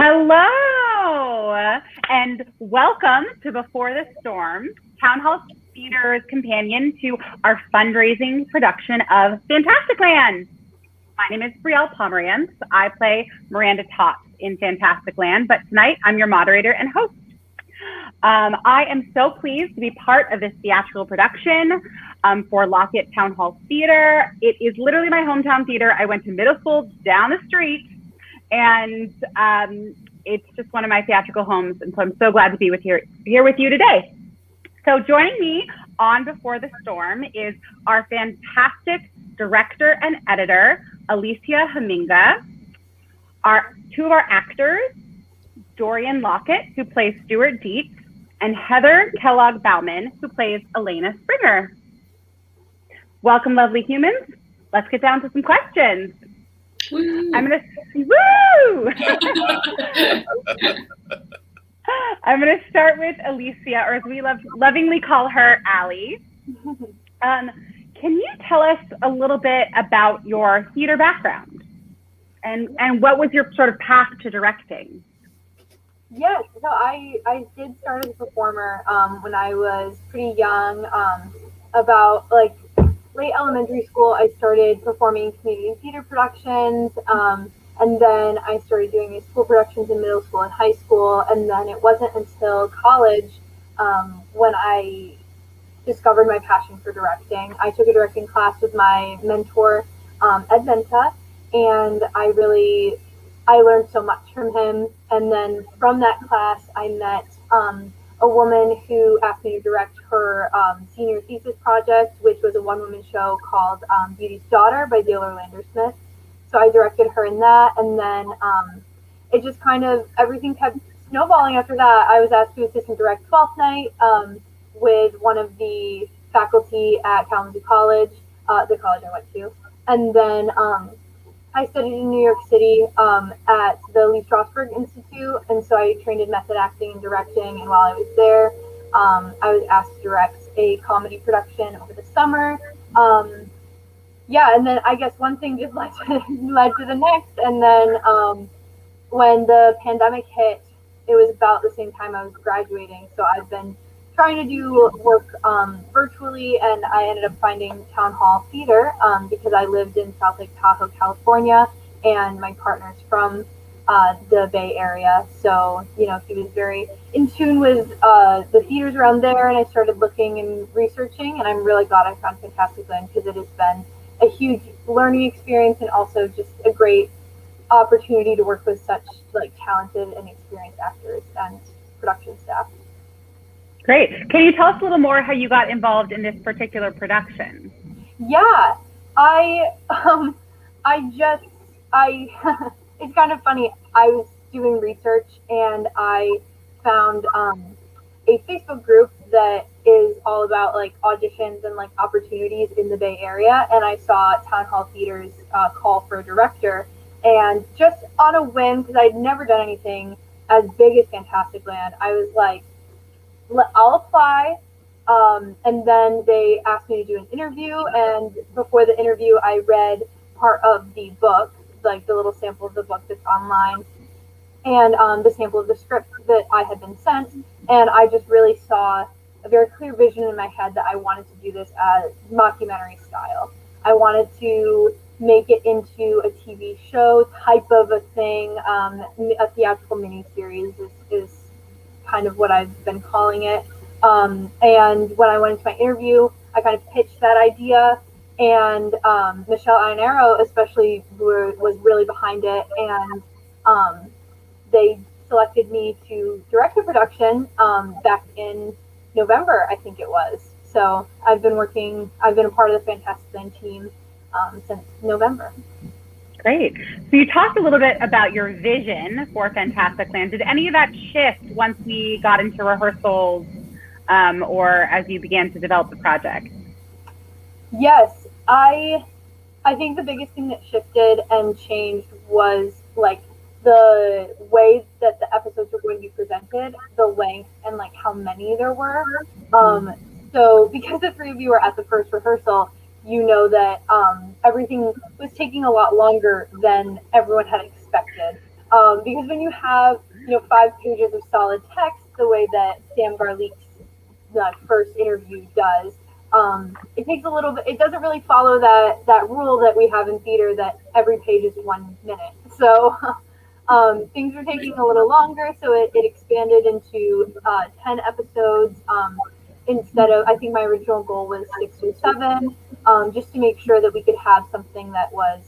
Hello, and welcome to Before the Storm, Town Hall Theater's companion to our fundraising production of FantasticLand. My name is Briel Pomerantz. I play Miranda Tots in FantasticLand, but tonight I'm your moderator and host. I am so pleased to be part of this theatrical production for Lockett Town Hall Theater. It is literally my hometown theater. I went to middle school down the street, and it's just one of my theatrical homes, and so I'm so glad to be here with you today. So joining me on Before the Storm is our fantastic director and editor, Alysia Homminga, two of our actors, Dorian Lockett, who plays Stuart Dietz, and Heather Kellogg Baumann, who plays Elena Springer. Welcome, lovely humans. Let's get down to some questions. Woo. I'm gonna start with Alysia, or as we lovingly call her, Allie. Can you tell us a little bit about your theater background and what was your sort of path to directing? Yes, so I did start as a performer when I was pretty young. About like late elementary school, I started performing community theater productions, and then I started doing these school productions in middle school and high school, and then it wasn't until college when I discovered my passion for directing. I took a directing class with my mentor, Ed Venta, and I learned so much from him. And then from that class, I met a woman who asked me to direct her senior thesis project, which was a one-woman show called Beauty's Daughter by Dale Orlando Smith. So I directed her in that, and then it just kind of, everything kept snowballing after that. I was asked to assistant direct 12th Night with one of the faculty at Kalamazoo College, the college I went to. And then I studied in New York City at the Lee Strasberg Institute, and so I trained in method acting and directing. And while I was there, I was asked to direct a comedy production over the summer. And then I guess one thing just led to the next. And then when the pandemic hit, it was about the same time I was graduating. So I've been trying to do work virtually, and I ended up finding Town Hall Theater because I lived in South Lake Tahoe, California, and my partner's from the Bay Area. So, he was very in tune with the theaters around there, and I started looking and researching, and I'm really glad I found FantasticLand because it has been a huge learning experience and also just a great opportunity to work with such talented and experienced actors and production staff. Great. Can you tell us a little more how you got involved in this particular production? Yeah, it's kind of funny. I was doing research and I found a Facebook group that is all about auditions and opportunities in the Bay Area, and I saw Town Hall Theater's call for a director, and just on a whim, because I'd never done anything as big as FantasticLand, I was like, I'll apply. And then they asked me to do an interview, and before the interview I read part of the book, the little sample of the book that's online, and the sample of the script that I had been sent, and I just really saw a very clear vision in my head that I wanted to do this as mockumentary style. I wanted to make it into a TV show type of a thing. A theatrical miniseries is kind of what I've been calling it. And when I went into my interview, I kind of pitched that idea, and Michelle Ianiro especially was really behind it, and they selected me to direct the production back in November, I think it was. So I've been a part of the FantasticLand team since November. Great. So you talked a little bit about your vision for FantasticLand. Did any of that shift once we got into rehearsals or as you began to develop the project? Yes, I think the biggest thing that shifted and changed was the way that the episodes were going to be presented, the length, and how many there were. So because the three of you were at the first rehearsal, you know that everything was taking a lot longer than everyone had expected. because when you have 5 pages of solid text, the way that Sam Garlick's first interview does, it takes a little bit. It doesn't really follow that rule that we have in theater that every page is 1 minute. So things were taking a little longer, so it expanded into 10 episodes instead of, I think my original goal was 6 or 7, just to make sure that we could have something that was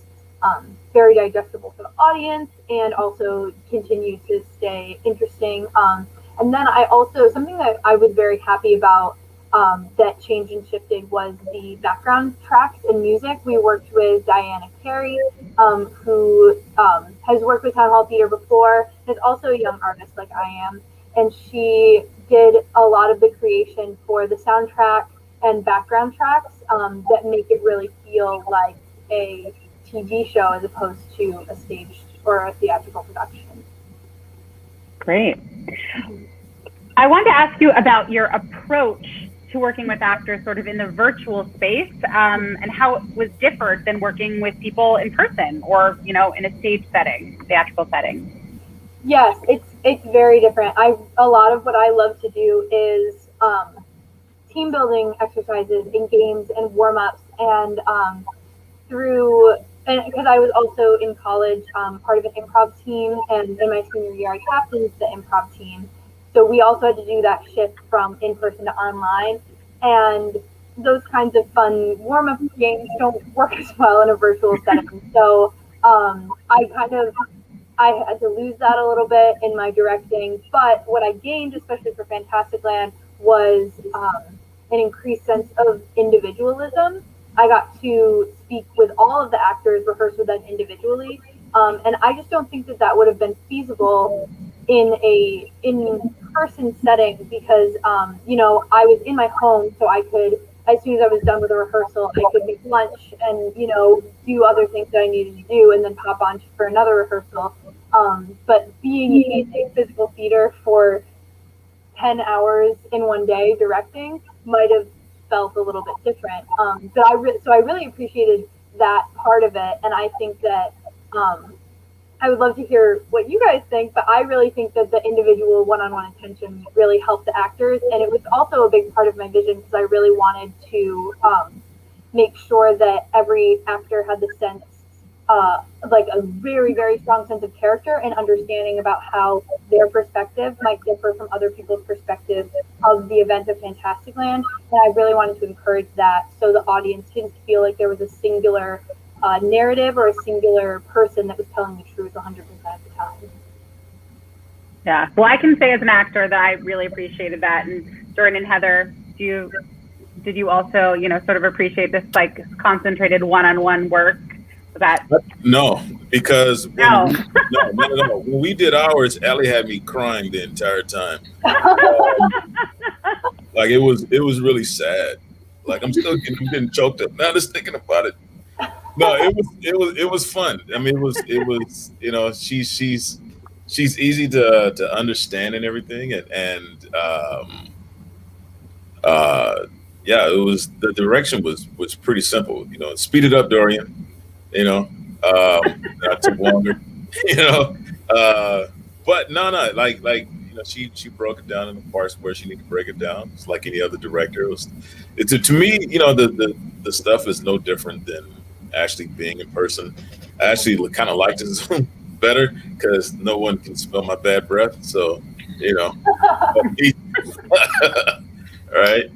very digestible for the audience and also continue to stay interesting. And then I also, something that I was very happy about that changed and shifted was the background tracks and music. We worked with Diana Carey, who has worked with Town Hall Theater before, is also a young artist like I am, and she did a lot of the creation for the soundtrack and background tracks that make it really feel like a TV show as opposed to a staged or a theatrical production. Great. I wanted to ask you about your approach to working with actors sort of in the virtual space, and how it was different than working with people in person or, in a stage setting, theatrical setting. Yes, it's very different. A lot of what I love to do is team building exercises and games and warm-ups, and because I was also in college part of an improv team, and in my senior year I captained the improv team. So we also had to do that shift from in-person to online, and those kinds of fun warm-up games don't work as well in a virtual setting. So I had to lose that a little bit in my directing, but what I gained, especially for FantasticLand, was an increased sense of individualism. I got to speak with all of the actors, rehearse with them individually, and I just don't think that would have been feasible in a in-person setting because I was in my home, so I could, as soon as I was done with a rehearsal, I could make lunch and do other things that I needed to do and then pop on for another rehearsal. But being in a physical theater for 10 hours in one day directing might have felt a little bit different. But I really appreciated that part of it, and I think that I would love to hear what you guys think, but I really think that the individual one-on-one attention really helped the actors, and it was also a big part of my vision because I really wanted to make sure that every actor had the sense, like a very, very strong sense of character and understanding about how their perspective might differ from other people's perspective of the event of FantasticLand, and I really wanted to encourage that so the audience didn't feel like there was a singular narrative or a singular person that was telling the truth 100% of the time. Yeah, well, I can say as an actor that I really appreciated that. And Dorian and Heather, did you also, sort of appreciate this like concentrated one-on-one work? No, because no. When we did ours, Allie had me crying the entire time. Like it was really sad. Like I'm getting choked up now just thinking about it. No, it was fun. I mean, it was she's easy to understand and everything, and it was, the direction was pretty simple. Speed it up, Dorian. That took longer. But no, like she broke it down in the parts where she needed to break it down. It's like any other director. To me, the stuff is no different than actually being in person. I actually kind of like this better because no one can smell my bad breath. So, all right.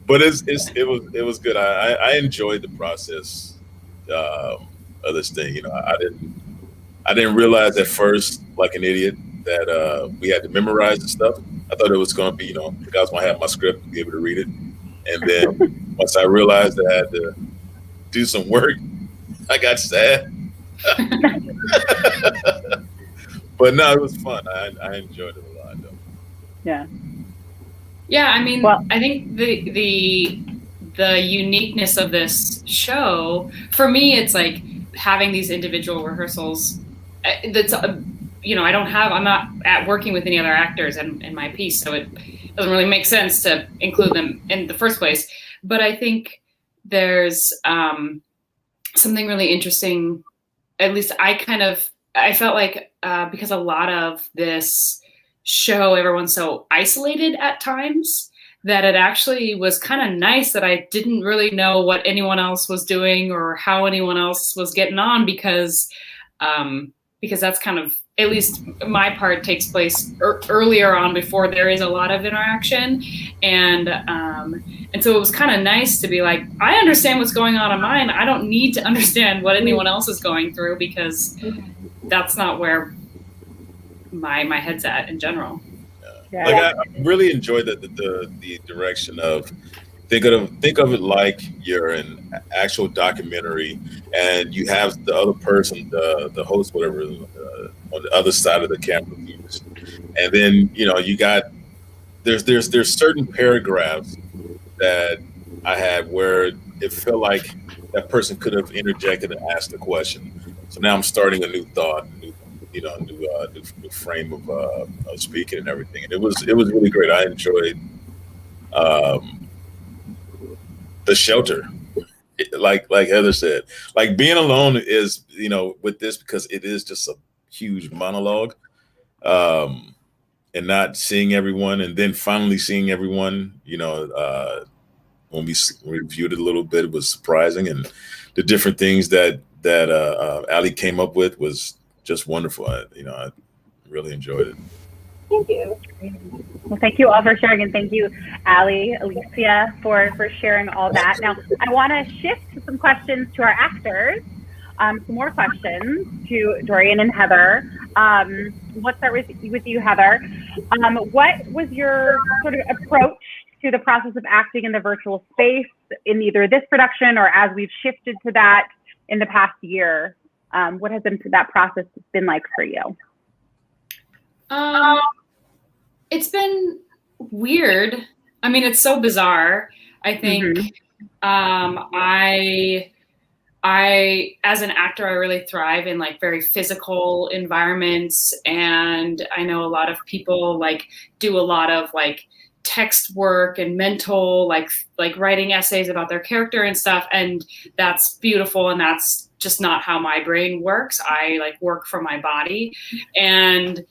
But it was good. I enjoyed the process of this thing. I didn't realize at first, like an idiot, that we had to memorize the stuff. I thought it was going to be, the guys want to have my script and be able to read it. And then once I realized that I had to do some work, I got sad. But no, it was fun. I enjoyed it a lot, though. Yeah. Yeah, I mean, I think the uniqueness of this show, for me, it's like having these individual rehearsals. That's I'm not working with any other actors in my piece, so it doesn't really make sense to include them in the first place. But I think there's something really interesting. At least I kind of I felt like because a lot of this show, everyone's so isolated at times, that it actually was kind of nice that I didn't really know what anyone else was doing or how anyone else was getting on, because that's kind of, at least my part takes place earlier on before there is a lot of interaction. And so it was kind of nice to be like, I understand what's going on in mine. I don't need to understand what anyone else is going through, because that's not where my head's at in general. Yeah. Like I really enjoyed the direction of think of it like you're an actual documentary, and you have the other person, the host, whatever, on the other side of the camera views, and then you got there's certain paragraphs that I had where it felt like that person could have interjected and asked a question. So now I'm starting a new thought, new frame of speaking and everything, and it was really great. I enjoyed the shelter, like Heather said, like being alone is with this, because it is just a huge monologue, and not seeing everyone, and then finally seeing everyone. When we reviewed it a little bit, it was surprising, and the different things that Ali came up with was just wonderful. I really enjoyed it. Thank you. Well, thank you all for sharing, and thank you, Ali, Alysia, for sharing all that. Now, I want to shift some questions to our actors, some more questions to Dorian and Heather. Let's start with you, Heather. What was your sort of approach to the process of acting in the virtual space in either this production or as we've shifted to that in the past year? What has that process been like for you? It's been weird. I mean, it's so bizarre. I think I as an actor, I really thrive in like very physical environments, and I know a lot of people like do a lot of like text work and mental like writing essays about their character and stuff, and that's beautiful, and that's just not how my brain works. I like work from my body. And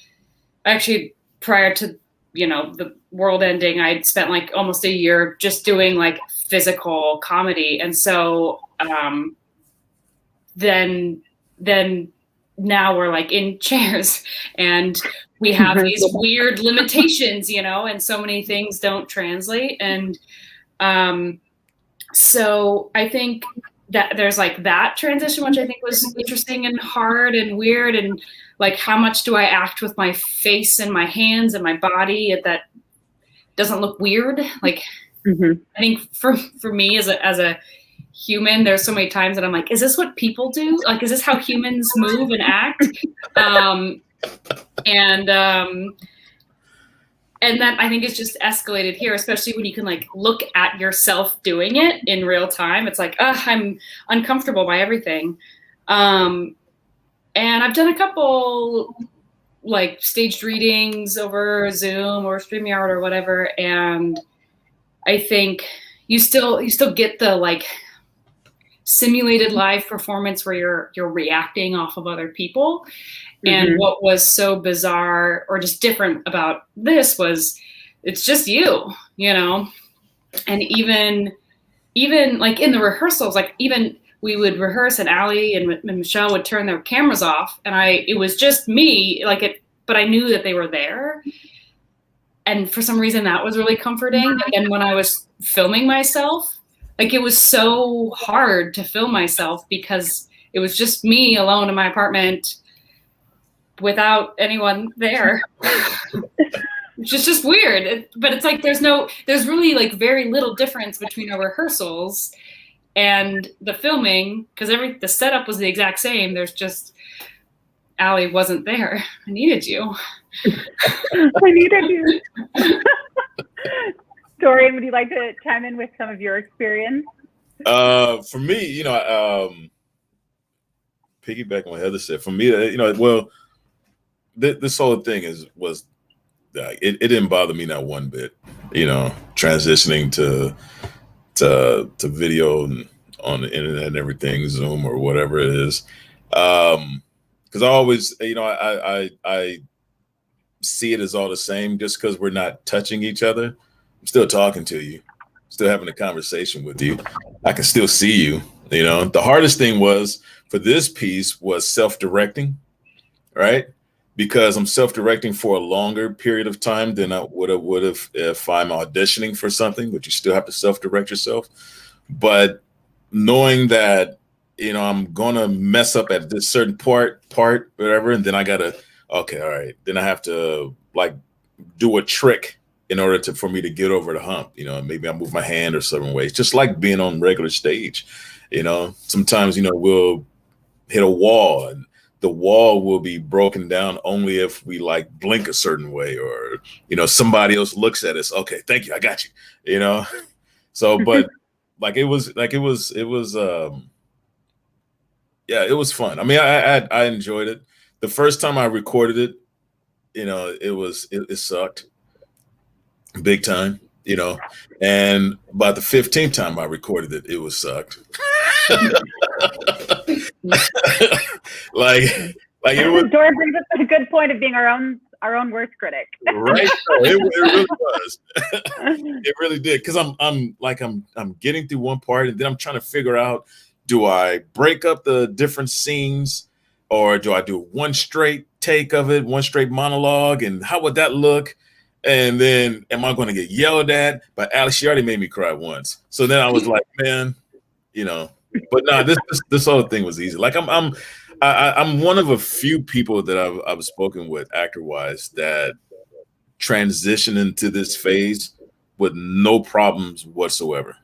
actually, prior to the world ending, I'd spent like almost a year just doing like physical comedy, and so then now we're like in chairs, and we have these weird limitations, and so many things don't translate. And so I think that there's like that transition, which I think was interesting and hard and weird, and like how much do I act with my face and my hands and my body that doesn't look weird? Like I think for me as a human, there's so many times that I'm like, is this what people do? Like, is this how humans move and act? And that I think is just escalated here, especially when you can like look at yourself doing it in real time. It's like, I'm uncomfortable by everything. And I've done a couple like staged readings over Zoom or StreamYard or whatever. And I think you still get the like simulated live performance where you're reacting off of other people. And what was so bizarre or just different about this was it's just you, and even like in the rehearsals, like even we would rehearse and Ali and Michelle would turn their cameras off, and it was just me, but I knew that they were there. And for some reason that was really comforting. And when I was filming myself, like it was so hard to film myself because it was just me alone in my apartment without anyone there. Which is just weird. But it's like there's really like very little difference between our rehearsals and the filming, because the setup was the exact same. There's just Ali wasn't there. I needed you. I needed you. Dorian, would you like to chime in with some of your experience? For me, piggyback on what Heather said. For me, this whole thing was it didn't bother me not one bit. Transitioning to video and on the internet and everything, Zoom or whatever it is. because I always, I see it as all the same. Just because we're not touching each other, I'm still talking to you, still having a conversation with you. I can still see you. The hardest thing was for this piece was self-directing, right? Because I'm self-directing for a longer period of time than I would have if I'm auditioning for something, but you still have to self-direct yourself. But knowing that, I'm gonna mess up at this certain part, whatever, and then I gotta, okay, all right, then I have to like do a trick in order for me to get over the hump. Maybe I move my hand or certain ways, just like being on regular stage. Sometimes we'll hit a wall, and the wall will be broken down only if we like blink a certain way, or somebody else looks at us. Okay, thank you, I got you. So, but it was fun. I mean, I enjoyed it. The first time I recorded it, it sucked big time, and about the 15th time I recorded it, it was sucked. like it was. Dorian brings up a good point of being our own worst critic. Right. It really was. It really did. Because I'm getting through one part, and then I'm trying to figure out, do I break up the different scenes, or do I do one straight take of it, one straight monologue, and how would that look? And then am I going to get yelled at? But Alex, she already made me cry once. So then I was like, man, but no, this whole thing was easy. Like I'm one of a few people that I've spoken with actor-wise that transition into this phase with no problems whatsoever.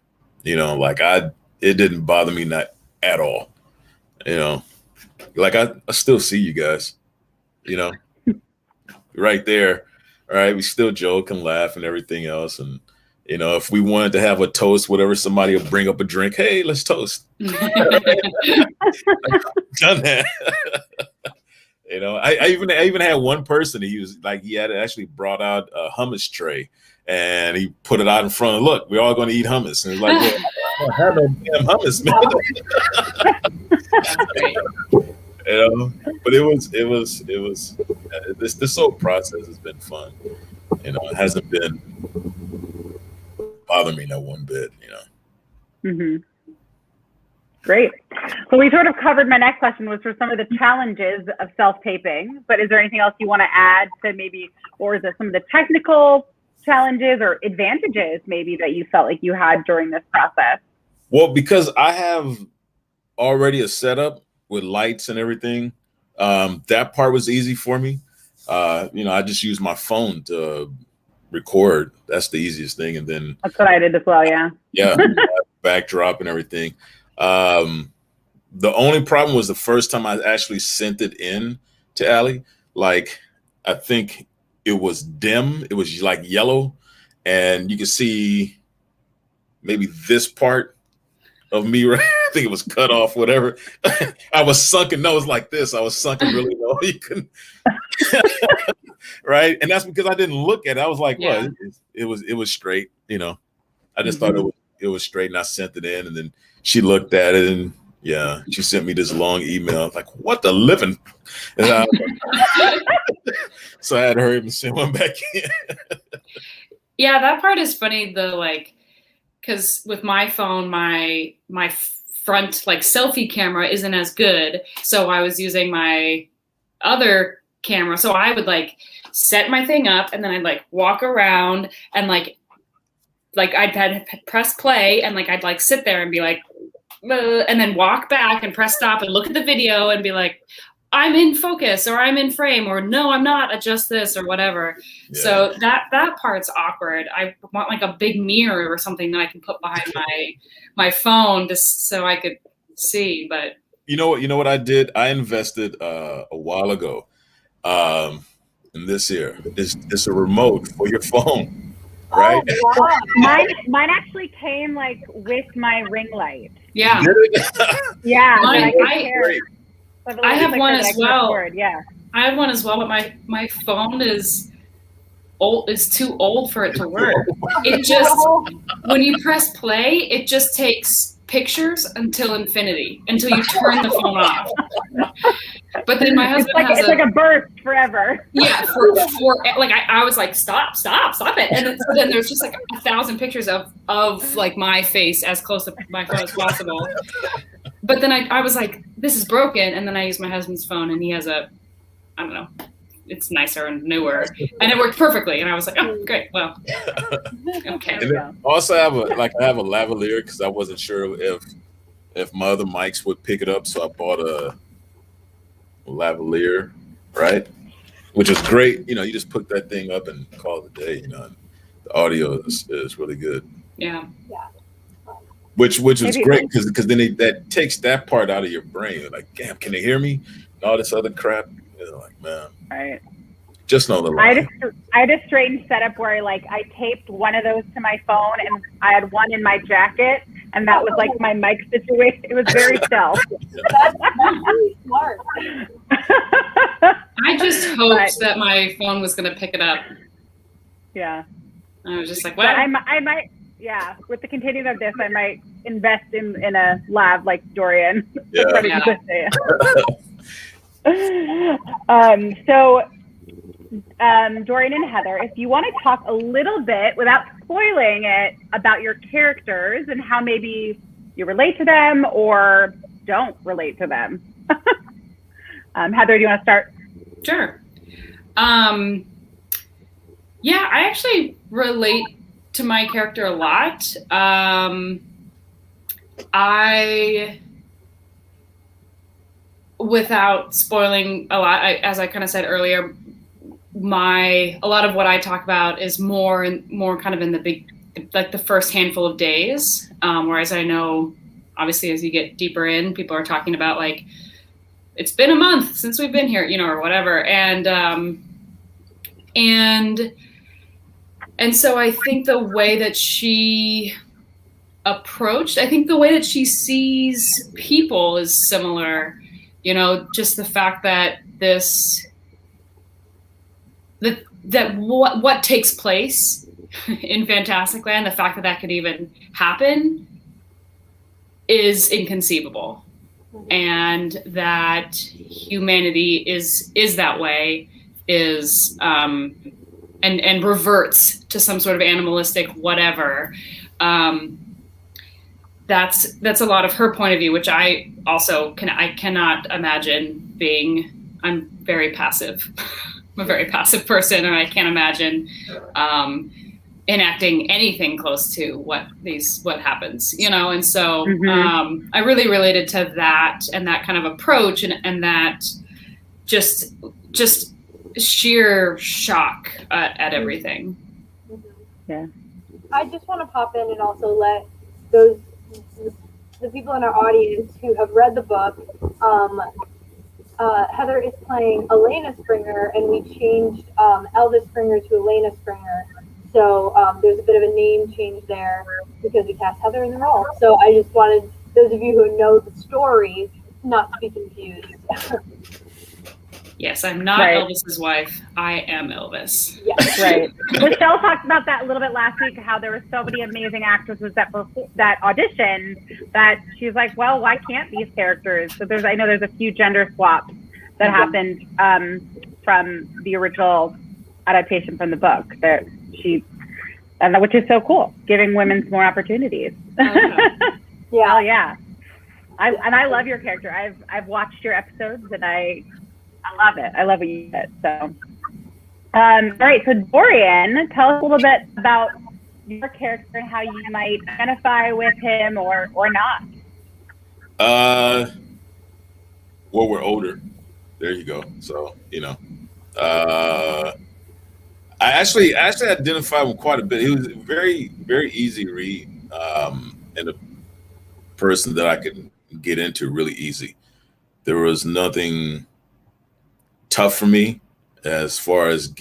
It didn't bother me, not at all. Like I still see you guys, right there. All right, we still joke and laugh and everything else. And if we wanted to have a toast, whatever, somebody will bring up a drink. Hey, let's toast. Done that. I even had one person. He had actually brought out a hummus tray, and he put it out in front of. Look, we're all going to eat hummus, and he's like, well, I don't have no damn hummus, man. But it was this whole process has been fun. It hasn't been bothering me not one bit. Mm-hmm. Great. So we sort of covered, my next question was for some of the challenges of self-taping, but is there anything else you want to add to maybe, or is there some of the technical challenges or advantages maybe that you felt like you had during this process? Well, because I have already a setup with lights and everything, that part was easy for me. I just use my phone to record. That's the easiest thing. And then that's what I did as well. Yeah. Yeah. Backdrop and everything. The only problem was the first time I actually sent it in to Allie. Like, I think it was dim. It was like yellow, and you could see maybe this part of me, right? I think it was cut off, whatever. I was sunken. No, it was like this. I was sunken really low. You couldn't, right? And that's because I didn't look at it. I was like, well, it was straight. I just thought it was straight, and I sent it in, and then she looked at it, and she sent me this long email. Like, what the living? So I had to hurry up and send one back in. Yeah, that part is funny though, like, because with my phone, my front like selfie camera isn't as good, so I was using my other camera. So I would like set my thing up, and then I'd like walk around, and like I'd press play, and like I'd like sit there and be like, and then walk back and press stop and look at the video and be like, I'm in focus, or I'm in frame, or no, I'm not, adjust this or whatever. Yeah. So that part's awkward. I want like a big mirror or something that I can put behind my phone just so I could see. But you know what I did? I invested a while ago in this here. It's a remote for your phone, right? Oh, wow. Mine actually came like with my ring light. Yeah. Yeah. I have one as well. I have one as well, but my phone is old. It's too old for it to work. It just when you press play, it just takes pictures until infinity, until you turn the phone off. But then my husband it's like a burst forever. Yeah, for like I was like, stop it. And then there's just like 1,000 pictures of like my face as close to my phone as possible. But then I was like, this is broken. And then I used my husband's phone, and he has I don't know, it's nicer and newer, and it worked perfectly. And I was like, oh, great. Well, okay. And then also I have a lavalier because I wasn't sure if my other mics would pick it up, so I bought a lavalier, right? Which is great. You know, you just put that thing up and call it a day. You know, and the audio is really good. Yeah. Which is great because then that takes that part out of your brain. You're like, damn, can they hear me? And all this other crap. You're like, man. Right. Just know the line. I had a strange setup where I taped one of those to my phone, and I had one in my jacket, and that was like my mic situation. It was very stealth. That's really smart. I just hoped that my phone was going to pick it up. Yeah. I was just like, well, I might, yeah. With the continuing of this, I might invest in a lab like Dorian. Yeah. So, Dorian and Heather, if you want to talk a little bit without spoiling it about your characters and how maybe you relate to them or don't relate to them. Heather, do you want to start? Sure. Yeah, I actually relate to my character a lot. Without spoiling a lot, as I kind of said earlier, a lot of what I talk about is more kind of in the first handful of days. Whereas I know, obviously, as you get deeper in, people are talking about like, it's been a month since we've been here, or whatever. And so I think the way that she the way that she sees people is similar. Just the fact that what takes place in FantasticLand, the fact that could even happen is inconceivable. And that humanity is that way, and reverts to some sort of animalistic whatever. That's a lot of her point of view, which I also cannot imagine being. I'm very passive. I'm a very passive person, and I can't imagine enacting anything close to what happens, and so I really related to that and that kind of approach and that just sheer shock at everything. Yeah. I just want to pop in and also let the people in our audience who have read the book, Heather is playing Elena Springer, and we changed Elvis Springer to Elena Springer. So there's a bit of a name change there because we cast Heather in the role. So I just wanted those of you who know the story not to be confused. Yes, I'm not Elvis's wife. I am Elvis. Yes. Right. Michelle talked about that a little bit last week, how there were so many amazing actresses that auditioned that she's like, well, why can't these characters? So I know there's a few gender swaps that happened from the original adaptation from the book which is so cool, giving women more opportunities. Yeah. Yeah. I love your character. I've watched your episodes and I love it. I love what you did. So, all right. So Dorian, tell us a little bit about your character and how you might identify with him or not. Well, we're older. There you go. So, I actually identified with quite a bit. He was very, very easy to read, and a person that I could get into really easy. There was nothing tough for me as far as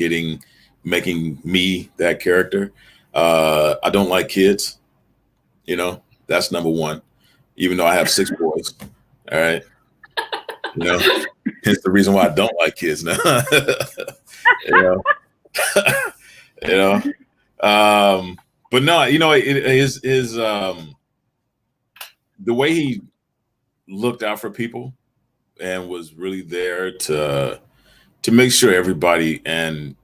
making me that character. I don't like kids, that's number one, even though I have 6 boys. All right. Hence the reason why I don't like kids now. But no, his the way he looked out for people and was really there to make sure everybody, and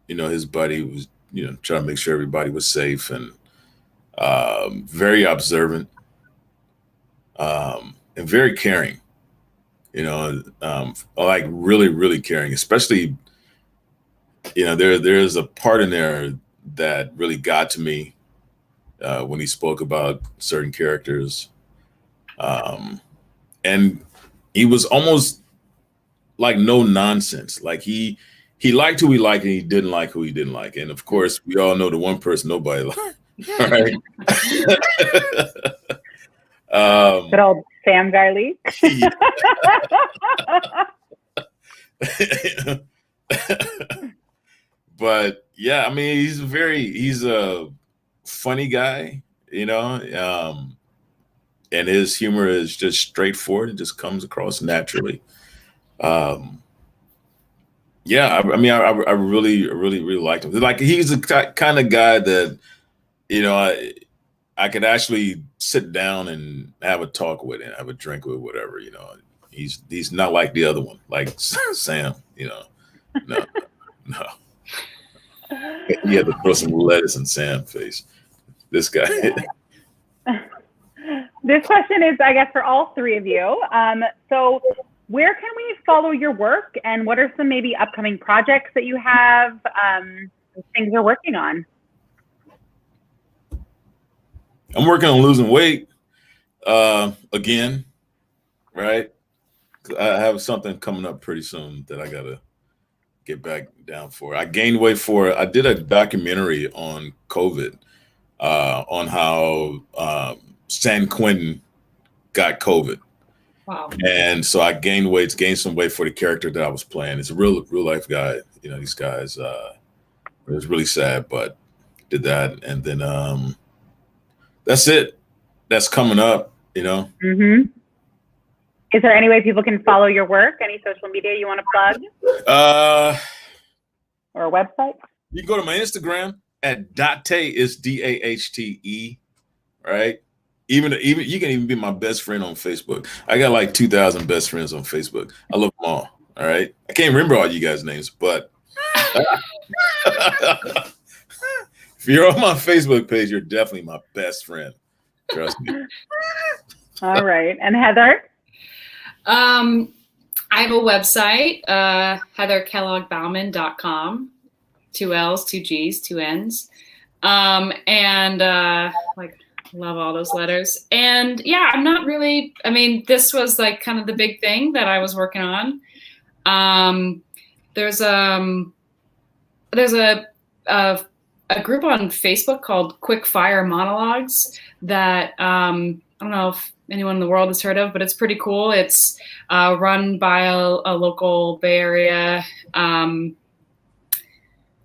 his buddy was trying to make sure everybody was safe, and very observant, and very caring. Like really, really caring. Especially, there's a part in there that really got to me when he spoke about certain characters, and he was almost like no nonsense. Like he liked who he liked and he didn't like who he didn't like. And of course, we all know the one person nobody liked. Right? Good old Sam Garley. But yeah, I mean, he's a funny guy, and his humor is just straightforward. It just comes across naturally. Yeah, I mean, I really, really, really liked him. Like, he's the kind of guy that, I could actually sit down and have a talk with and have a drink with, whatever. He's not like the other one, like Sam. No. He had to throw some lettuce in Sam's face. This guy. This question is, I guess, for all three of you. So where can we follow your work, and what are some maybe upcoming projects that you have, things you're working on? I'm working on losing weight again, right? I have something coming up pretty soon that I got to get back down for. I gained weight I did a documentary on COVID, on how San Quentin got COVID. Wow. And so I gained some weight for the character that I was playing. It's a real life guy. These guys, it was really sad, but did that. And then that's it. That's coming up, Mm-hmm. Is there any way people can follow your work? Any social media you want to plug? Or a website? You can go to my Instagram at Date, is Dahte, right? Even you can even be my best friend on Facebook. I got like 2,000 best friends on Facebook. I love them all. All right. I can't remember all you guys' names, but if you're on my Facebook page, you're definitely my best friend. Trust me. All right. And Heather? I have a website, heatherkelloggBaumann.com. 2 L's, 2 G's, 2 N's. Love all those letters. And yeah, this was like kind of the big thing that I was working on. There's a group on Facebook called Quick Fire Monologues that I don't know if anyone in the world has heard of, but it's pretty cool. It's run by a local Bay Area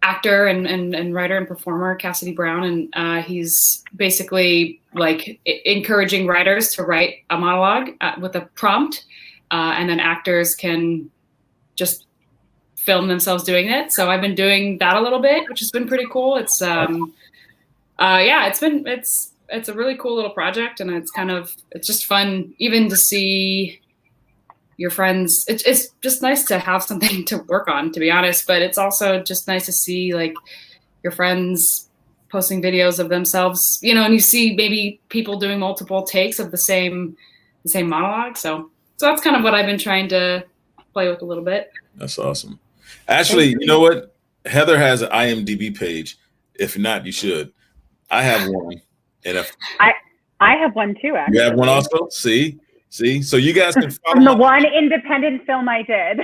actor and writer and performer, Cassidy Brown, and he's basically like encouraging writers to write a monologue with a prompt, and then actors can just film themselves doing it. So I've been doing that a little bit, which has been pretty cool. It's it's a really cool little project, and it's just fun even to see your friends. It's just nice to have something to work on, to be honest, but it's also just nice to see like your friends posting videos of themselves, and you see maybe people doing multiple takes of the same monologue. So that's kind of what I've been trying to play with a little bit. That's awesome. Actually, you know what? Heather has an IMDb page. If not, you should. I have one. And if I have one too, actually. You have one also? See? So you guys can follow from the one independent film I did.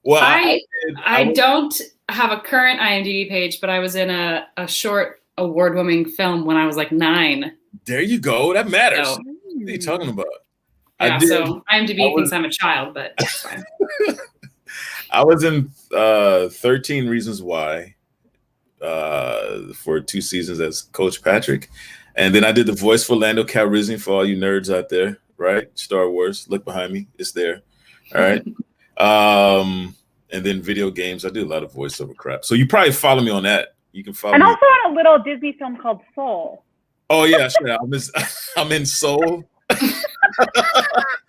Well, I don't have a current IMDb page, but I was in a short award-winning film when I was like 9. There you go. That matters. What are you talking about? Yeah, so IMDb thinks I'm a child, but that's fine. I was in 13 Reasons Why for 2 seasons as Coach Patrick. And then I did the voice for Lando Calrissian for all you nerds out there, right? Star Wars. Look behind me. It's there. All right. And then video games. I do a lot of voiceover crap. So you probably follow me on that. You can follow me. And also on a little Disney film called Soul. Oh yeah, sure. I'm in Seoul.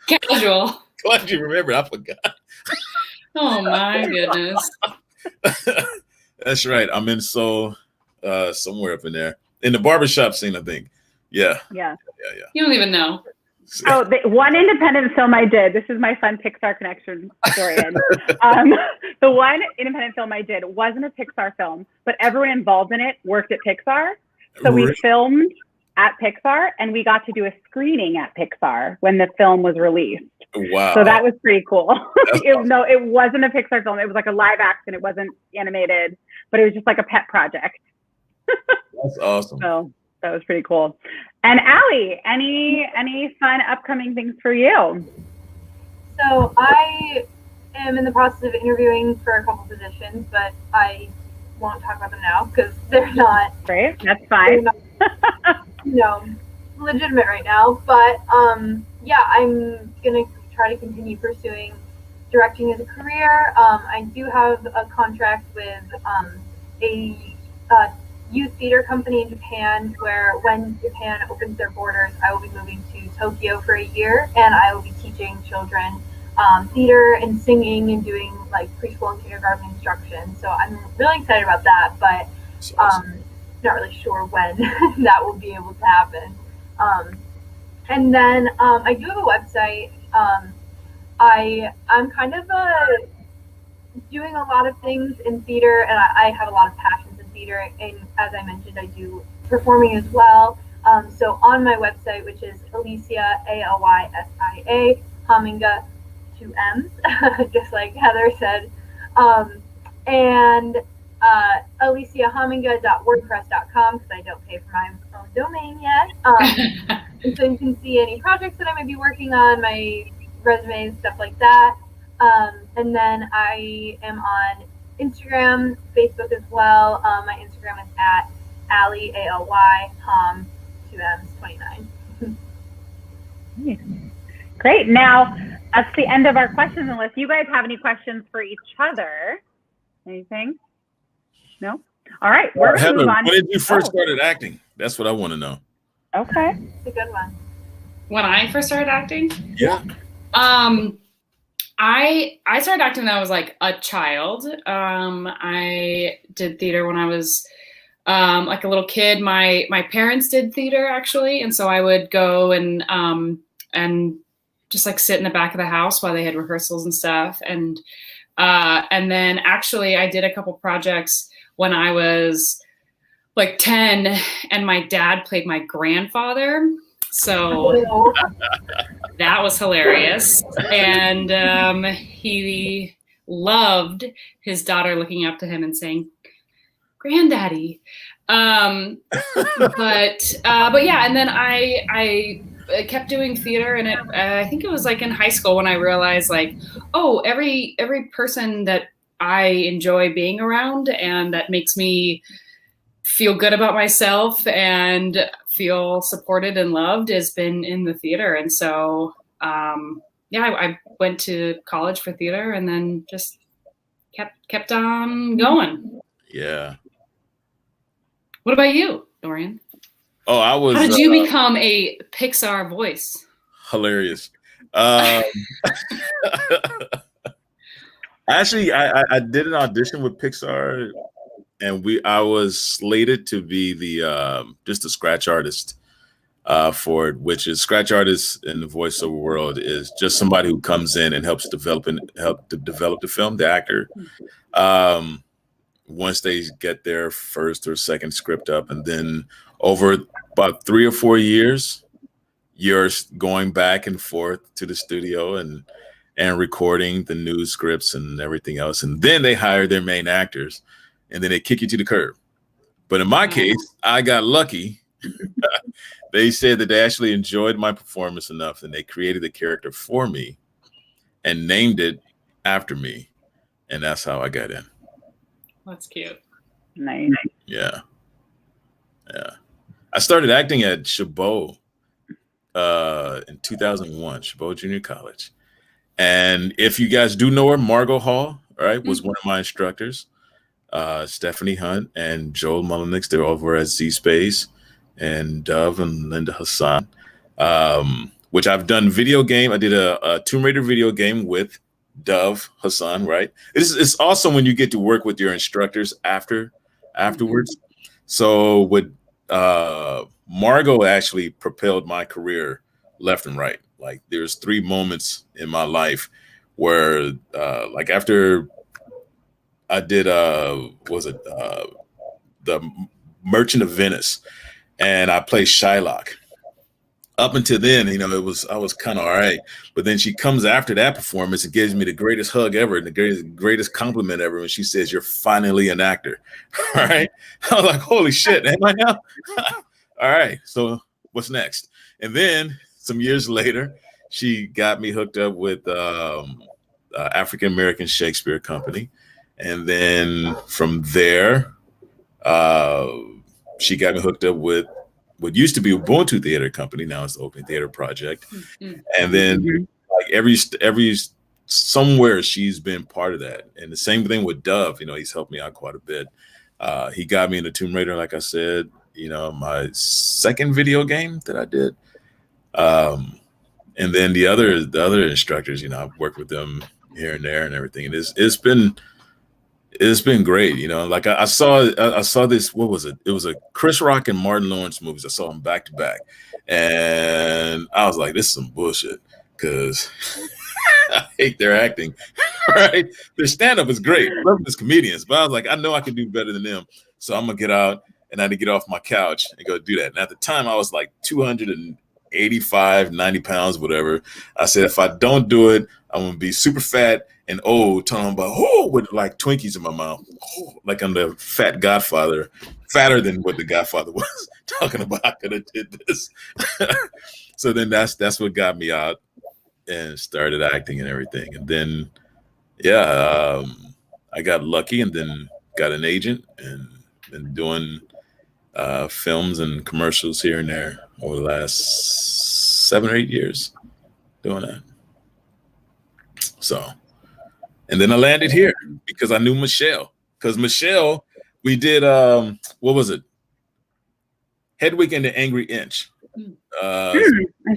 Casual. Glad you remembered. I forgot. Oh my goodness. That's right. I'm in Seoul, somewhere up in there, in the barbershop scene, I think. Yeah. You don't even know. Oh, one independent film I did. This is my fun Pixar connection, Dorian. The one independent film I did wasn't a Pixar film, but everyone involved in it worked at Pixar. So we filmed at Pixar, and we got to do a screening at Pixar when the film was released. Wow. So that was pretty cool. Awesome. No, it wasn't a Pixar film. It was like a live action. It wasn't animated, but it was just like a pet project. That's awesome. So that was pretty cool. And Allie, any fun upcoming things for you? So I am in the process of interviewing for a couple positions, but I won't talk about them now because they're not. Great, that's fine. Not, legitimate right now. But yeah, I'm gonna try to continue pursuing directing as a career. I do have a contract with a youth theater company in Japan, where when Japan opens their borders, I will be moving to Tokyo for a year, and I will be teaching children theater and singing and doing like preschool and kindergarten instruction. So I'm really excited about that, but not really sure when that will be able to happen. And then I do have a website. I'm kind of doing a lot of things in theater, and I have a lot of passions in theater, and as I mentioned, I do performing as well. So on my website, which is Alysia, Alysia Homminga, 2 M's, just like Heather said, and AlysiaHomminga.wordpress.com, because I don't pay for my own domain yet. And so you can see any projects that I may be working on, my resumes, stuff like that. And then I am on Instagram, Facebook as well. My Instagram is at Ally, ALY, Hom, 2Ms, 29. Great. Now, that's the end of our questions, unless you guys have any questions for each other. Anything? No? All right. We're going to move on. When did you first started acting? That's what I want to know. Okay. It's a good one. When I first started acting? Yeah. I started acting when I was like a child. I did theater when I was like a little kid. My parents did theater actually, and so I would go and just like sit in the back of the house while they had rehearsals and stuff. And then actually I did a couple projects when I was like 10, and my dad played my grandfather. So that was hilarious. And he loved his daughter looking up to him and saying, "Granddaddy." But yeah, and then I kept doing theater, and I think it was like in high school when I realized like, oh, every person that I enjoy being around and that makes me feel good about myself and feel supported and loved has been in the theater. And so, I went to college for theater and then just kept on going. Yeah. What about you, Dorian? Oh, I was. How did you become a Pixar voice? Hilarious. Actually, I did an audition with Pixar, and I was slated to be the just a scratch artist for it, which is scratch artist in the voiceover world is just somebody who comes in and help to develop the film, the actor. Once they get their first or second script up, and then over about 3 or 4 years, you're going back and forth to the studio and recording the new scripts and everything else. And then they hire their main actors, and then they kick you to the curb. But in my case, I got lucky. They said that they actually enjoyed my performance enough, and they created the character for me and named it after me. And that's how I got in. That's cute. Nice. Yeah. I started acting at Chabot in 2001, Chabot Junior College. And if you guys do know her, Margot Hall, right, was one of my instructors. Stephanie Hunt and Joel Mullenix, they're over at Z Space. and Dove and Linda Hassan, which I've done video game. I did a Tomb Raider video game with Dove Hassan, right? It's awesome when you get to work with your instructors afterwards. So with Margot actually propelled my career left and right. Like there's 3 moments in my life where like after I did the Merchant of Venice and I played Shylock. Up until then, I was kind of all right. But then she comes after that performance and gives me the greatest hug ever and the greatest compliment ever. And she says, "You're finally an actor." All right. I was like, holy shit, am I now? All right. So what's next? And then some years later, she got me hooked up with African American Shakespeare Company. And then from there, she got me hooked up with what used to be Ubuntu Theater Company. Now it's the Open Theater Project. And then like every somewhere she's been part of that. And the same thing with Dove, he's helped me out quite a bit. He got me into Tomb Raider, like I said, my second video game that I did. And then the other instructors, I've worked with them here and there and everything. And it's been great, like I saw this, what was it? It was a Chris Rock and Martin Lawrence movies. I saw them back to back. And I was like, this is some bullshit because I hate their acting, right? Their stand-up is great. I love them as comedians, but I was like, I know I can do better than them. So I'm going to get out and I had to get off my couch and go do that. And at the time I was like 285, 90 pounds, whatever. I said, if I don't do it, I'm going to be super fat and old, talking about, with like Twinkies in my mouth, like I'm the fat Godfather, fatter than what the Godfather was, talking about I could have did this. So then that's what got me out and started acting and everything. And then, I got lucky and then got an agent and been doing films and commercials here and there over the last 7 or 8 years doing that. So, and then I landed here because I knew Michelle. Because Michelle, we did, what was it? Hedwig and the Angry Inch. I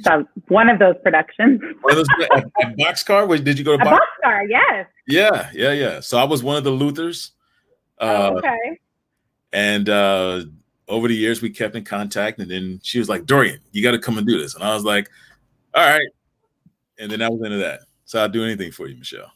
saw one of those productions. A Boxcar? Did you go to Boxcar? Yes. Yeah. So I was one of the Luthers. Okay. And over the years, we kept in contact. And then she was like, Dorian, you got to come and do this. And I was like, all right. And then I was into that. So I'll do anything for you, Michelle.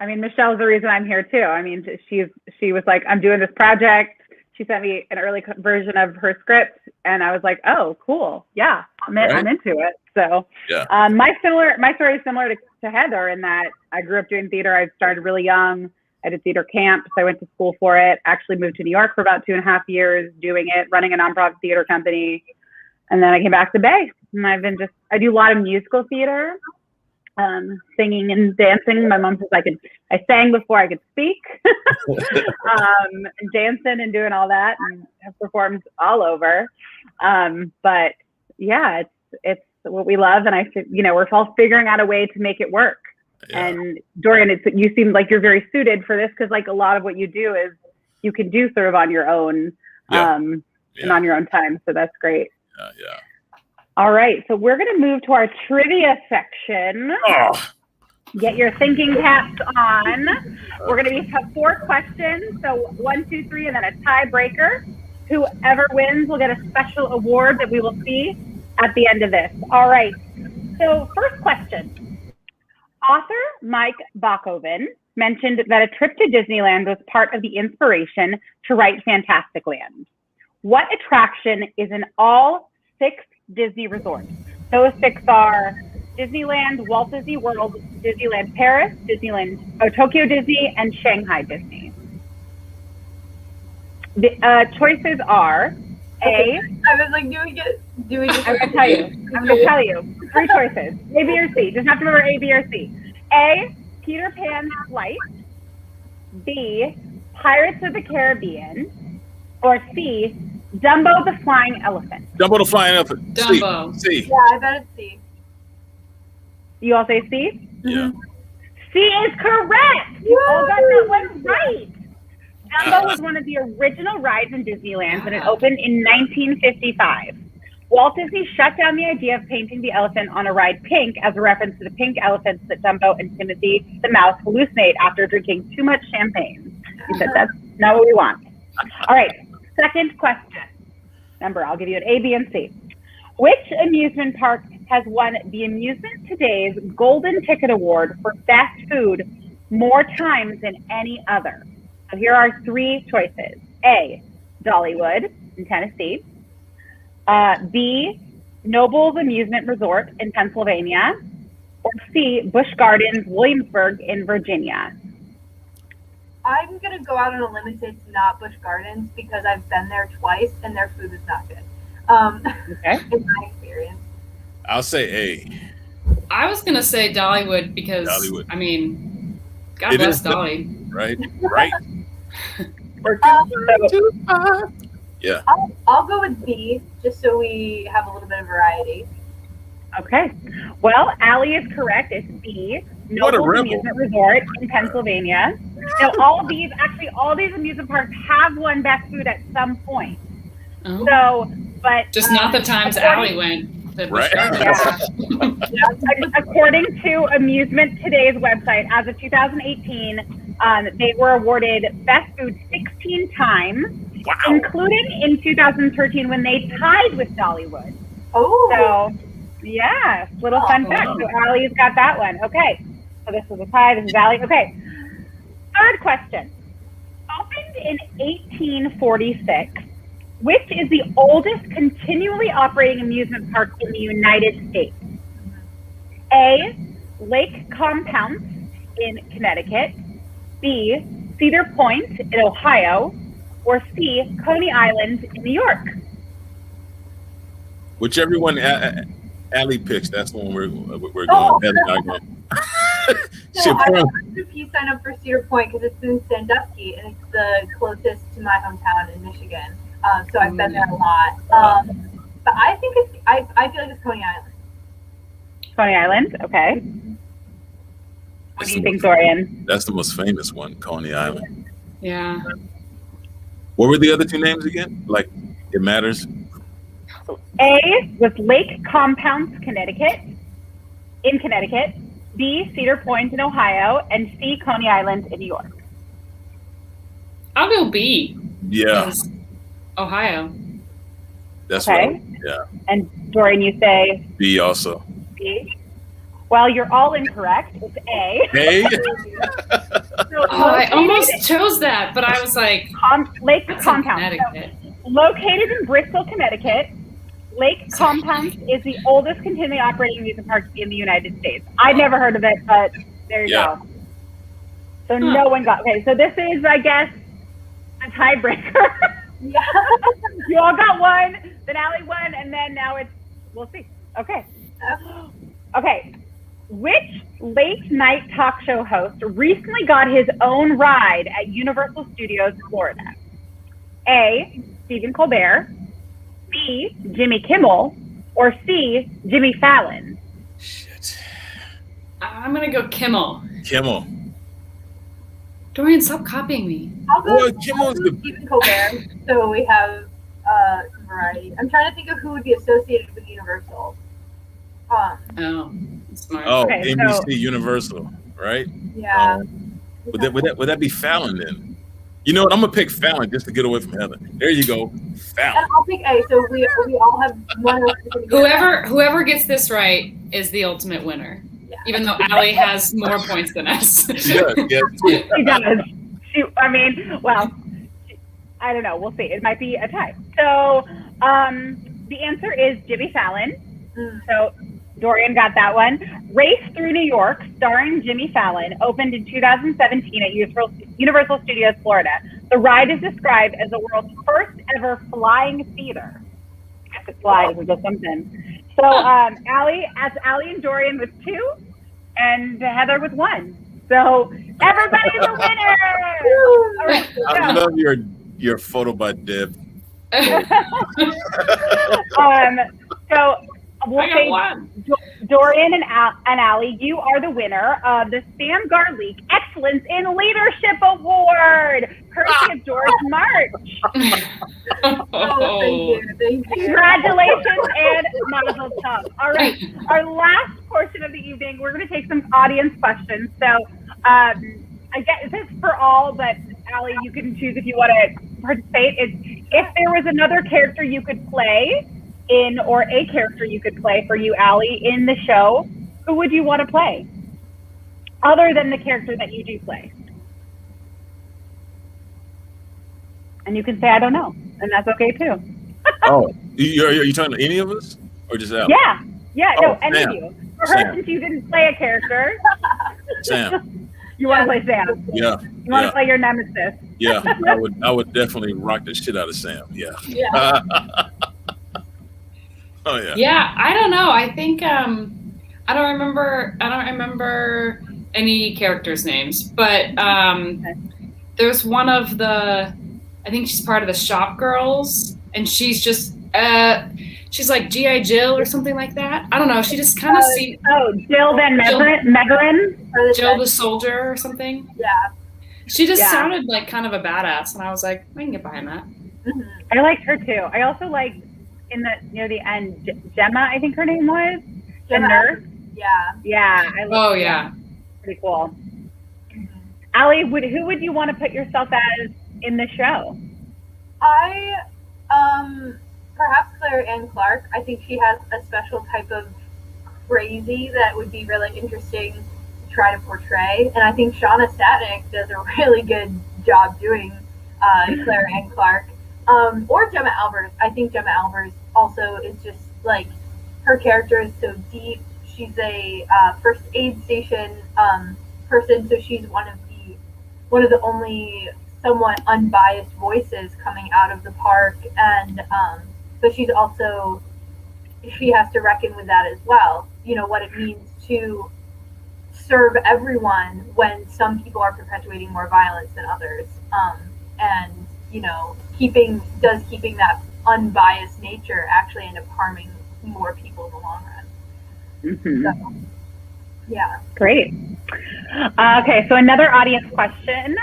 I mean, Michelle's the reason I'm here too. I mean, she was like, I'm doing this project. She sent me an early version of her script, and I was like, oh, cool. Yeah, I'm into it. So my story is similar to Heather in that I grew up doing theater. I started really young. I did theater camp, so I went to school for it. Actually moved to New York for about 2.5 years doing it, running a nonprofit theater company. And then I came back to Bay, and I do a lot of musical theater, singing and dancing. My mom says I sang before I could speak, dancing and doing all that, and have performed all over. But yeah, it's what we love, and we're all figuring out a way to make it work. Yeah. And Dorian, you seem like you're very suited for this because like a lot of what you do is you can do sort of on your own, and on your own time. So that's great. Yeah. All right, so we're going to move to our trivia section. Get your thinking caps on. We're going to have 4 questions, so 1, 2, 3, and then a tiebreaker. Whoever wins will get a special award that we will see at the end of this. All right, so first question. Author Mike Bockoven mentioned that a trip to Disneyland was part of the inspiration to write FantasticLand. What attraction is in all 6 Disney resorts? Those 6 are Disneyland, Walt Disney World, Disneyland Paris, Tokyo Disney, and Shanghai Disney. The choices are A. I was like, do we just I'm going to tell you. 3 choices. A, B, or C. Just have to remember A, B, or C. A, Peter Pan's Flight. B, Pirates of the Caribbean. Or C, Dumbo the Flying Elephant. Dumbo the Flying Elephant. Dumbo. C. Yeah, I bet it's C. You all say C? Yeah. C is correct. You all got that one right. Dumbo was one of the original rides in Disneyland, and it opened in 1955. Walt Disney shut down the idea of painting the elephant on a ride pink as a reference to the pink elephants that Dumbo and Timothy the mouse hallucinate after drinking too much champagne. He said, that's not what we want. All right, second question. Remember, I'll give you an A, B, and C. Which amusement park has won the Amusement Today's Golden Ticket Award for Best Food more times than any other? So here are three choices. A, Dollywood in Tennessee. B, Nobles Amusement Resort in Pennsylvania. Or C, Busch Gardens, Williamsburg in Virginia. I'm going to go out on a limb and say it's not Busch Gardens because I've been there twice and their food is not good. Okay. In my experience. I'll say A. I was going to say Dollywood because, Dollywood. I mean, God bless Dolly. Right? Right? Yeah. I'll go with B just so we have a little bit of variety. Okay. Well, Allie is correct. It's B, Nobles Amusement Resort in Pennsylvania. Now, all these amusement parks have won Best Food at some point. Oh. So, but just not the times Allie went to Busch Gardens. Yeah. According to Amusement Today's website, as of 2018, they were awarded Best Food 16 times, including in 2013 when they tied with Dollywood. Oh. So, yeah, little fun fact. So Allie's got that one. Okay. So this was a tie. This is Allie. Okay. Third question. Opened in 1846, which is the oldest continually operating amusement park in the United States? A, Lake Compounce in Connecticut. B, Cedar Point in Ohio. Or C, Coney Island in New York. Whichever one Allie picks, that's the one we're going. So I wonder if you sign up for Cedar Point because it's in Sandusky and it's the closest to my hometown in Michigan. So I've been there a lot. But I think I feel like it's Coney Island. Coney Island, okay. What do you think, Dorian? That's the most famous one, Coney Island. Yeah. What were the other two names again? Like, it matters? A was Lake Compounce, Connecticut. B, Cedar Point in Ohio. And C, Coney Island in New York. I'll go B. Yeah. Ohio. That's okay. Yeah. And Dorian, you say? B also. B. Well, you're all incorrect. It's A. A? I almost chose that, but I was like, Lake Compounce. So, located in Bristol, Connecticut, Lake Compounce is the oldest continually operating amusement park in the United States. I'd never heard of it, but there you go. So no one got. Okay, so this is, I guess, a tiebreaker. Yeah. You all got one, then Allie won, and then now we'll see. Okay. Okay. Which late night talk show host recently got his own ride at Universal Studios Florida? A, Stephen Colbert. B, Jimmy Kimmel. Or C, Jimmy Fallon. Shit. I'm going to go Kimmel. Kimmel. Dorian, stop copying me. I'll go with Stephen Colbert, so we have some variety. I'm trying to think of who would be associated with Universal. Oh, smart. Oh, okay, NBC Universal, right? Yeah. Would that be Fallon then? You know what? I'm gonna pick Fallon just to get away from Heather. There you go, Fallon. And I'll pick A. So we all have one. Whoever gets this right is the ultimate winner. Yeah. Even though Allie has more points than us. She does. Yeah. She does. I don't know. We'll see. It might be a tie. So the answer is Jimmy Fallon. So Dorian got that one. Race Through New York, starring Jimmy Fallon, opened in 2017 at Universal Studios Florida. The ride is described as the world's first ever flying theater. I guess it flies or something. So Allie and Dorian with 2, and Heather with 1. So everybody's a winner. All right, I love your photo by Deb. So we'll say Dorian and Allie, you are the winner of the Sam Garlick Excellence in Leadership Award, courtesy of George March. Oh, thank you. Congratulations and mazel tov. All right, our last portion of the evening, we're going to take some audience questions. So I guess this is for all, but Allie, you can choose if you want to participate. If there was another character you could play in, or a character you could play for you, Allie, in the show, who would you want to play? Other than the character that you do play. And you can say, I don't know. And that's okay too. Oh, you talking to any of us? Or just Allie? Yeah, Oh, no, any Sam. of you. For her, since you didn't play a character. Sam. You want to play Sam? Yeah. You want to play your nemesis? Yeah, I would definitely rock the shit out of Sam. Yeah. Oh yeah. Yeah, I don't know. I think I don't remember any characters' names, but there's one of the, I think she's part of the Shop Girls, and she's just she's like G.I. Jill or something like that. I don't know. She just kind of seems. Oh, Jill Van Meegeren? Jill the Soldier or something. Yeah. She just sounded like kind of a badass, and I was like, I can get behind that. Mm-hmm. I liked her too. I also liked near the end, Gemma, I think her name was, the nurse. Yeah. Yeah. Yeah. Pretty cool. Mm-hmm. Allie, who would you want to put yourself as in the show? I perhaps Claire Ann Clark. I think she has a special type of crazy that would be really interesting to try to portray. And I think Shauna Statnick does a really good job doing Claire Ann Clark. Or Gemma Albers. I think Gemma Albers also is just like, her character is so deep. She's a first aid station person, so she's one of the only somewhat unbiased voices coming out of the park, and but she has to reckon with that as well. You know what it means to serve everyone when some people are perpetuating more violence than others, and you know, keeping that unbiased nature actually end up harming more people in the long run. Mm-hmm. So, yeah. Great. Okay, so another audience question.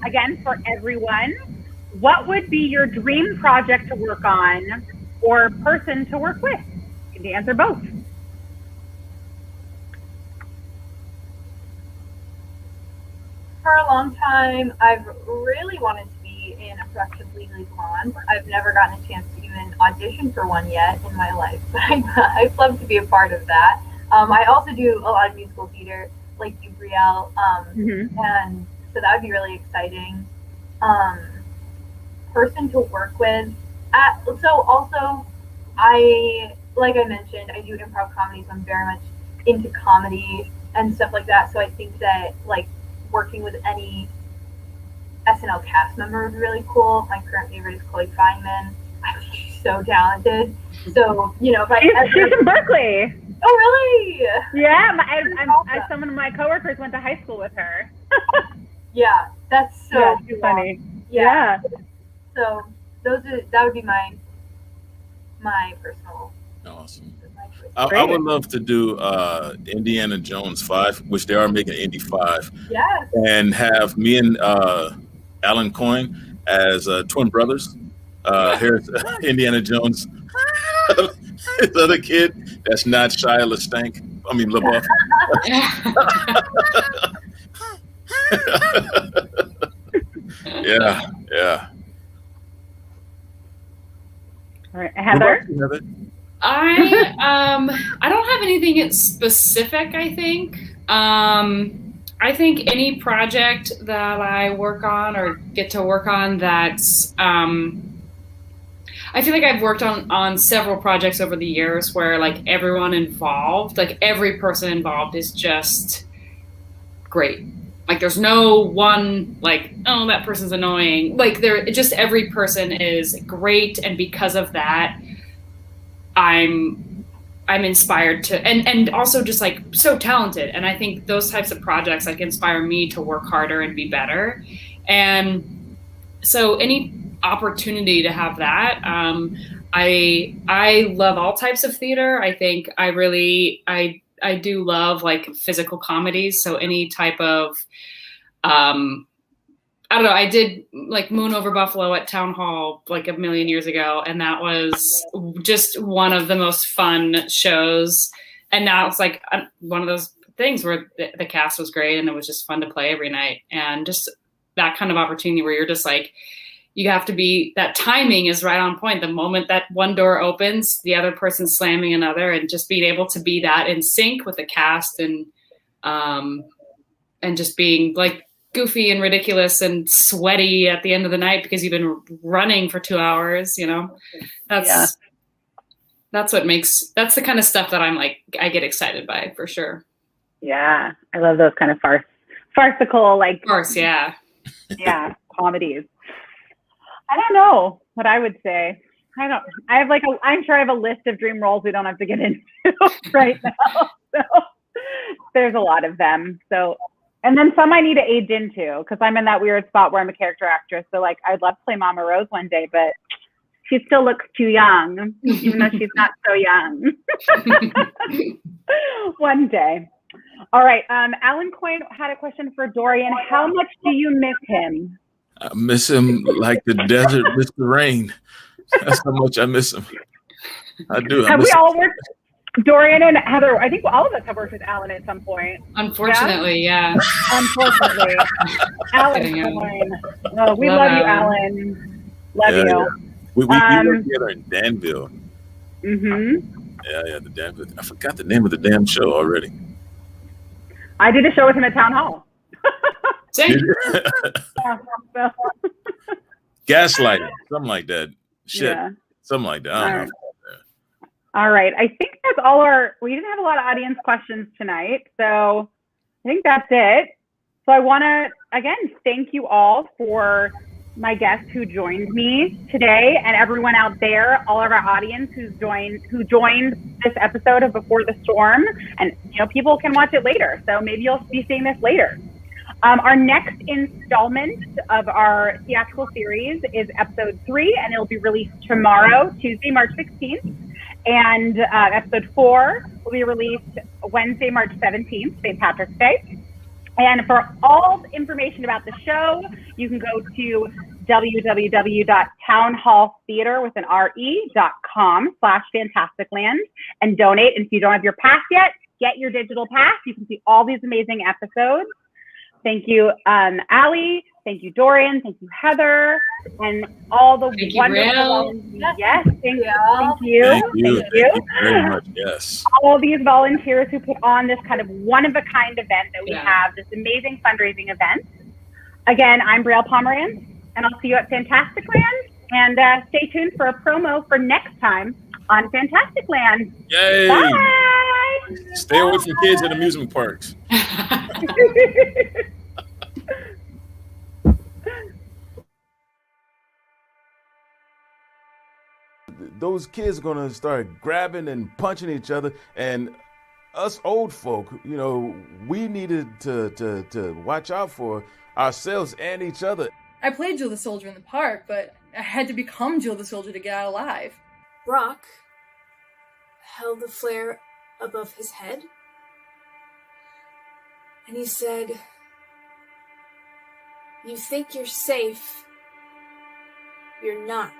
Again, for everyone, what would be your dream project to work on or person to work with? You can answer both. For a long time, I've really wanted to be in a production of Legally Blonde. I've never gotten a chance to even audition for one yet in my life, but I'd love to be a part of that. I also do a lot of musical theater, like you, Briel, and so that would be really exciting. Person to work with. Like I mentioned, I do improv comedy, so I'm very much into comedy and stuff like that. So I think that like working with any SNL cast member would be really cool. My current favorite is Chloe Fineman. I think she's so talented. So, you know, she's from Berkeley. Oh, really? Yeah, some of my coworkers went to high school with her. Yeah, that's so cool. Funny. Yeah. So that would be my personal. Awesome. I would love to do Indiana Jones 5, which they are making Indy 5. Yes. And have me and Alan Coyne as twin brothers. Here's Indiana Jones, his other kid that's not Shia LaBeouf. Yeah. All right, Heather? I don't have anything specific, I think. I think any project that I work on or get to work on that's I feel like I've worked on several projects over the years where like everyone involved, like every person involved is just great. Like there's no one like, oh, that person's annoying. Like just every person is great, and because of that, I'm inspired to, and also just like so talented. And I think those types of projects like inspire me to work harder and be better. And so any opportunity to have that, I love all types of theater. I think I do love like physical comedies. So any type of, I don't know. I did like Moon Over Buffalo at Town Hall like a million years ago, and that was just one of the most fun shows. And now it's like one of those things where the cast was great, and it was just fun to play every night. And just that kind of opportunity where you're just like, you have to be, that timing is right on point. The moment that one door opens, the other person's slamming another, and just being able to be that in sync with the cast and just being like goofy and ridiculous and sweaty at the end of the night because you've been running for 2 hours, that's the kind of stuff that I'm like, I get excited by for sure. Yeah. I love those kind of farcical, like, of course. Yeah. Yeah. Comedies. I don't know what I would say. I'm sure I have a list of dream roles we don't have to get into right now. So there's a lot of them. So, and then some I need to age into because I'm in that weird spot where I'm a character actress. So like, I'd love to play Mama Rose one day, but she still looks too young, even though she's not so young. One day. All right. Alan Coyne had a question for Dorian. How much do you miss him? I miss him like the desert miss the rain. That's how much I miss him. I do. Have we all worked? Dorian and Heather, I think all of us have worked with Alan at some point. Unfortunately, yeah. Unfortunately. Alan Coyne. Oh, we love you, Alan. Love you. Yeah. We worked together in Danville. Mm-hmm. Yeah, the Danville. I forgot the name of the damn show already. I did a show with him at Town Hall. Gaslighting, something like that. Shit, yeah. Something like that. I don't know. All right. I think that's all we didn't have a lot of audience questions tonight. So I think that's it. So I want to, again, thank you all for my guests who joined me today and everyone out there, all of our audience who joined this episode of Before the Storm. And, people can watch it later. So maybe you'll be seeing this later. Our next installment of our theatrical series is episode 3, and it'll be released tomorrow, Tuesday, March 16th. And episode 4 will be released Wednesday, March 17th, St. Patrick's Day. And for all the information about the show, you can go to www.townhalltheater.com/FantasticLand and donate. And if you don't have your pass yet, get your digital pass. You can see all these amazing episodes. Thank you, Allie. Thank you, Dorian. Thank you, Heather, and all the wonderful. Yes, thank you. Thank you very much. Yes. All these volunteers who put on this kind of one-of-a-kind event that we have, this amazing fundraising event. Again, I'm Briel Pomerantz, and I'll see you at FantasticLand. And stay tuned for a promo for next time on FantasticLand. Yay! Bye. Stay away from kids in amusement parks. Those kids are gonna start grabbing and punching each other, and us old folk, we needed to watch out for ourselves and each other. I played Jill the Soldier in the park, but I had to become Jill the Soldier to get out alive. Brock held the flare above his head, and he said, "You think you're safe, you're not."